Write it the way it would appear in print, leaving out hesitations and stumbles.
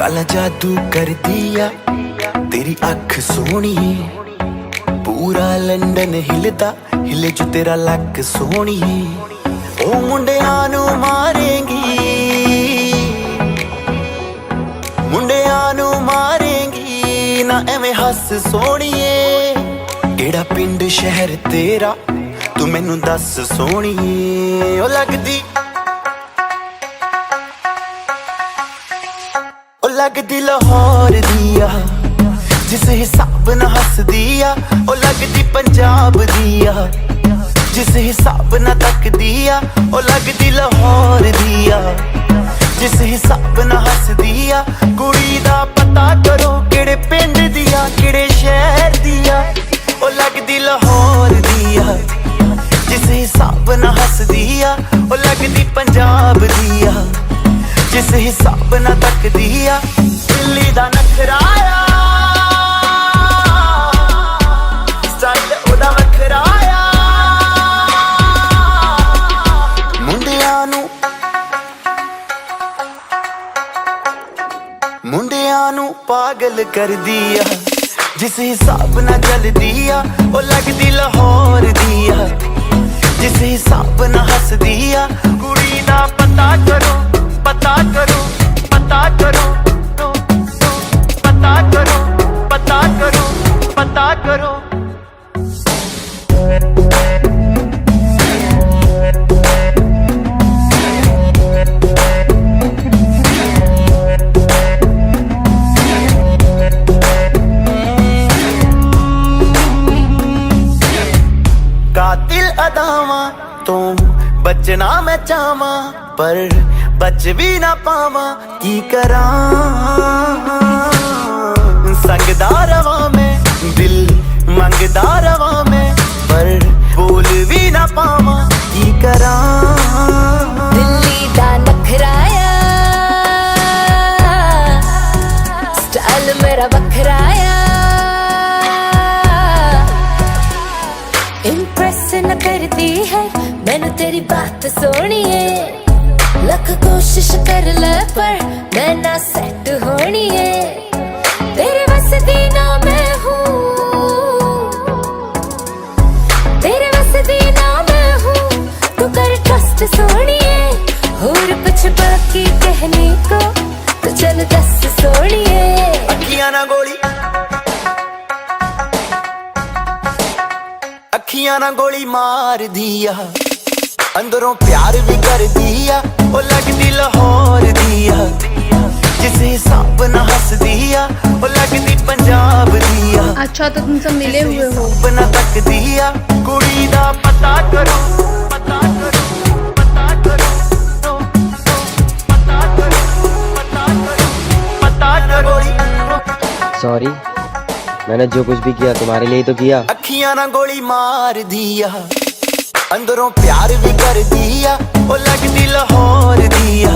काला जादू कर दिया तेरी अख सोहणी, पूरा लंडन हिलदा हिले जो तेरा लक सोहणी। ओ मुंडियां नू मारेंगी, मुंडियां नू मारेंगी ना एवें हस सोहणीए। केड़ा पिंड शहर तेरा तू मैनू दस सोहणीए। ओ लगदी लगदी लाहौर दिया जिस हिसाब ना हस दिया। ओ लगदी पंजाब दिया जिस हिसाब ना तक दिया। ओ लगदी लाहौर दिया जिस हिसाब ना हस दिया। कुड़ी दा पता करो केड़े पिंड दिया केड़े शहर दिया। ओ लगदी लाहौर दिया जिस हिसाब ना हस दिया। ओ लगदी पंजाब दिया जिस हिसाब ना तक दिया। दिल्ली दा नखराया स्टाइल ओदा वखराया। मुंडियां नू पागल कर दिया जिस हिसाब ना चल दिया। ओ लगदी लाहौर दिया जिस हिसाब ना हस दिया। कुड़ी दा पता करो पता करो पता करो पता करो पता करो पता करो। कातिल अदावां तो बचना मैं चाहवां पर बच भी ना पावा की करा। संगदा रवा मैं दिल मंगदा रवा मैं पर बोल भी ना पावा की करा। दिल्ली दा नखराया स्टाइल मेरा वखराया। इम्प्रेस न करती है मैनू तेरी बात सोहणी है। लख कोशिश कर ले पर मैं ना सेट होनी है। तेरे बस दी ना मैं हूँ, तेरे बस दी ना मैं हूँ। तू कर ट्रस्ट सोहनी है और कुछ बाकी कहने को तो चल दस सोहनी है। अखियां ना गोली अखियां ना गोली मार दिया अंदरों प्यार भी कर दिया। ओ लगदी लाहौर दिया जिस हिसाब ना हस दिया। ओ लगदी पंजाब दिया। अच्छा तो तुम सब मिले हुए हो। बना तक दिया कुड़ी दा पता करो पता करो पता करो पता करो पता करो पता करो। सॉरी, मैंने जो कुछ भी किया तुम्हारे लिए ही तो किया। अखियां ना गोली मार दिया अंदरों प्यार भी कर दिया। ओ लगदी लाहौर दिया